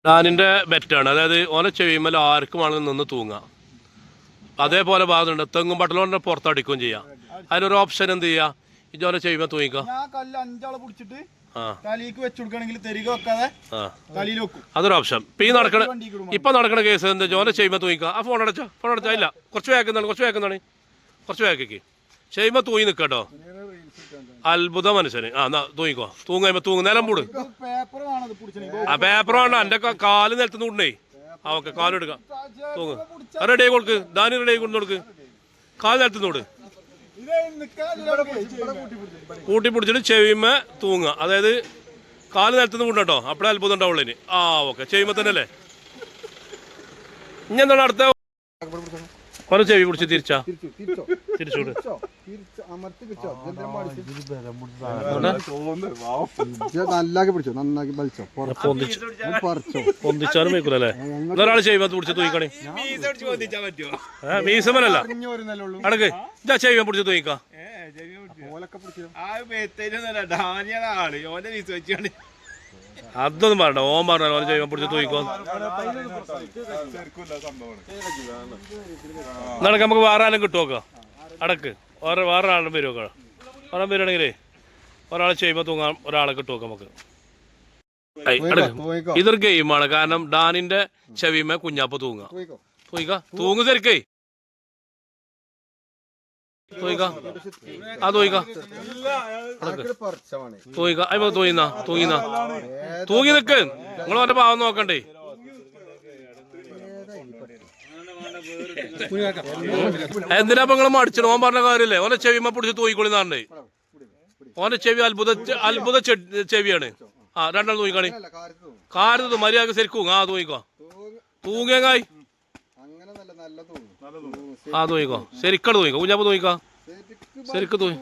ഡാനിൻ്റെ ബെറ്റാണ്. അതായത് ഓനെ ചെവിയുമ്പോൾ ആർക്കും വേണമെങ്കിൽ നിന്ന് തൂങ്ങാം. അതേപോലെ ഭാഗത്തുണ്ട് തെങ്ങും പട്ടലോണ്ട് പുറത്തടിക്കുകയും ചെയ്യാം. അതിനൊരു ഓപ്ഷൻ എന്ത് ചെയ്യുക, ഇജോനെ ചെയ്യുമ്പോൾ തൂങ്ങിക്കാം. അതൊരു ഓപ്ഷൻ. ഇപ്പൊ നടക്കണ കേസ് എന്താ, ജോനെ ചെയ്യുമ്പോൾ തൂങ്ങിക്കാം. ആ ഫോൺ അടച്ചാ ഇല്ല, കുറച്ച് കുറച്ച് വേക്കേക്ക് ചെയ്യുമ്പോൾ തൂങ്ങി നിൽക്കട്ടോ. അത്ഭുത മനുഷ്യന്. തൂങ്ങിക്കോ. തൂങ്ങുമ്പോ നിലം പൂട്. ആ പേപ്പർ വേണ്ട, എന്റെ കാല് നിലത്തുനിന്ന് വിടണേ. ഓക്കെ, കാല് എടുക്കാം. തൂങ്ങ്. റെഡി ആയി കൊടുക്ക്. ദാനി റെഡി ആയി കൊടുക്ക്. കാല് നിലത്തുനിന്ന് വിട്. കൂട്ടി പിടിച്ചിട്ട് ചെവിയുമ്പോ തൂങ്ങുക. അതായത് കാല് നിലത്തുനിന്ന് വിടട്ടോ. അപ്പഴേ അത്ഭുതം ഉണ്ടാവുള്ളൂ. ഓക്കെ, ചെയ്യുമ്പോ തന്നെ അല്ലേ. ഇനി എന്താണ് അടുത്ത ഓരോ ചെവി പിടിച്ച് തിരിച്ചോട്. പൊന്തിച്ചാലും വെക്കൂലേ. ഒരാള് ചെയ്യുമ്പോ പിടിച്ച് തൂയിക്കണേ. മീസമല്ല അടക്ക്. ഇതാ ചെയ്യുമ്പോ പിടിച്ച് തൂയിക്കാം. അതൊന്നും പറയണ്ട. ഓൻ പറഞ്ഞാൽ ഓൻ ചെയ്യുമ്പോ പിടിച്ച് തൂയിക്കോ. നടക്ക്, നമുക്ക് വേറെ ആരും കിട്ടുമോക്കാം. അടക്ക്. വേറെ ആളും വരും നോക്കാം. ഒരാൾ വരുവാണെങ്കിലേ ഒരാളെ ചെയ്യുമ്പോൾ തൂങ്ങാൻ ഒരാളെ കിട്ടുമോക്കാം നമുക്ക്. ഇതൊരു ഗെയിമാണ്. കാരണം ഡാനിന്റെ ചെവിമേ കുഞ്ഞാപ്പ് തൂങ്ങുക. തൂങ്ങ് ശരിക്കേ. തൂങ്ങിക്ക. തൂങ്ങി നിക്ക്. നിങ്ങൾ അവന്റെ പാവം നോക്കണ്ടേ. എന്തിനാ നിങ്ങൾ മടിച്ചത്? ഓൻ പറഞ്ഞ കാര്യല്ലേ. ഓനെ ചെവിമ പിടിച്ച് തൂങ്ങിക്കൊള്ളിന്നാണ്ടേ. ഓന്റെ ചെവി അത്ഭുത ചെവിയാണ്. രണ്ടാൾ തൂങ്ങിക്കാണി. കാരത്ത് മര്യാദ ശരിക്കും. തൂങ്ങിക്കോ. തൂങ്ങിയങ്ങായി. തൂങ്ങിക്കോ. ശരിക്കട് തൂങ്ങിക്കോ. കുഞ്ഞാപ്പ് തൂങ്ങിക്കോ. ശരിക്കും തൂങ്ങി.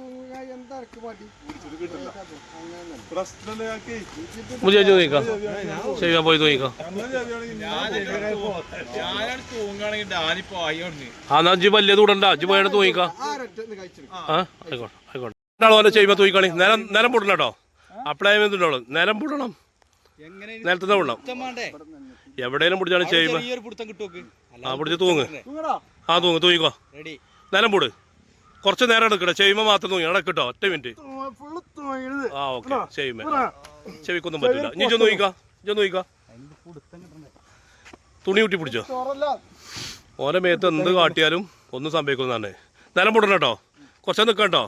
മുജാജ് തൂങ്ങിക്കോ. ചെയ്യാൻ പോയി തൂങ്ങിക്കോ. അജ്ജ് വലിയ തൂടണ്ട. അജ്ജ് പോയാണ് തൂങ്ങിക്കോ. ആയിക്കോട്ടെ. ഓനെ ചെയ്യുമ്പോ തൂങ്ങിക്കാണി. നിലം പൊടണം കേട്ടോ. അപ്പളേ എന്തുണ്ടാവുള്ളൂ. നിലം പൊടണം. നിലത്തുനിന്ന് വിടണം. എവിടെയും പിടിച്ചാണ് ചെയ്യുമ്പോ പിടിച്ച് തൂങ്ങ്. തൂങ്ങിക്കോ. നിലം പൊട്. കുറച്ച് നേരം എടുക്കട്ടെ. ചെയ്യുമ്പോ മാത്രം തൂങ്ങി. അടക്കിട്ടോ. ഒറ്റ മിനിറ്റ്. ഓക്കെ. ചെയ്യുമ്പോ ചെവിക്കൊന്നും പറ്റില്ല. നീ ചോദിക്കാ. തുണി കുട്ടി പിടിച്ചോ. ഓരോ മേത്ത് എന്ത് കാട്ടിയാലും ഒന്നും സംഭവിക്കുന്നതാണ്. നിലം പൊടണം കേട്ടോ. കുറച്ച് നിൽക്കട്ടോ.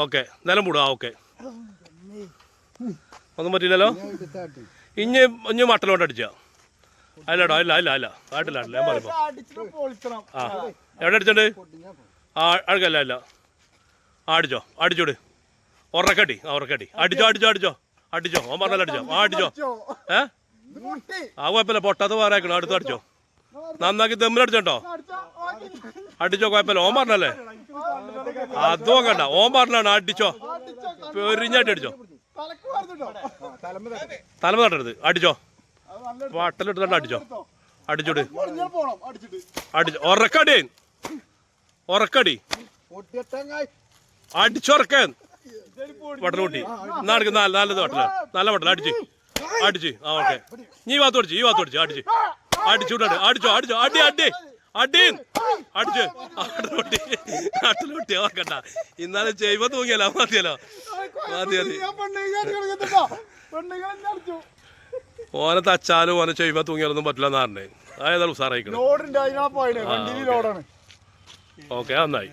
ഓക്കെ, നിലം പൊടുക. ഓക്കെ, ഒന്നും പറ്റില്ലല്ലോ. ഇഞ്ഞ് മട്ടലോട്ട് അടിച്ചാ. അല്ലടോ. അല്ല ആയിട്ടില്ല. ഞാൻ പറയുമ്പോ എവിടെ അടിച്ചോണ്ട് അഴുകല്ല. അടിച്ചോട്. ഉറക്കടി. അടിച്ചോ. ഓൻ പറഞ്ഞല്ലോ അടിച്ചോ. കുഴപ്പമില്ല. പൊട്ടാത്ത വേറെ അടുത്ത് അടിച്ചോ. നന്നാക്കി ദമ്മിലടിച്ചോട്ടോ. അടിച്ചോ. കുഴപ്പമില്ല. ഓൻ പറഞ്ഞല്ലേ. അത് നോക്കണ്ട. ഓൻ പറഞ്ഞാണ് അടിച്ചോ. പെരിഞ്ഞായിട്ട് അടിച്ചോ. തലമ തട്ടരുത്. അടിച്ചോ. വട്ടലിട്ട് അടിച്ചോ. അടിച്ചോട്. ഉറക്കടി. അടിച്ചുറക്കാൻ വട്ടൽ കൂട്ടി. നാടക്ക് നല്ലത് വട്ടല. നല്ല വട്ടല. അടിച്ച്. ഓക്കെ. നീ ഭാഗത്ത് അടിച്ച്. അടിച്ചോട്ട്. അടിച്ചോ. അട്ടലൂട്ടി. ഓർക്കണ്ട. ഇന്നാലും ചെയ്യുമ്പോ തൂങ്ങിയല്ലോ. മതിയല്ലോ. ഓനെ തച്ചാലും ഓനെ ചെയ്യുമ്പോ തൂങ്ങിയാലൊന്നും പറ്റില്ല എന്നാറിനെ. അതായത് ഉസാറായിക്കണം. ഓക്കെ, നന്നായി.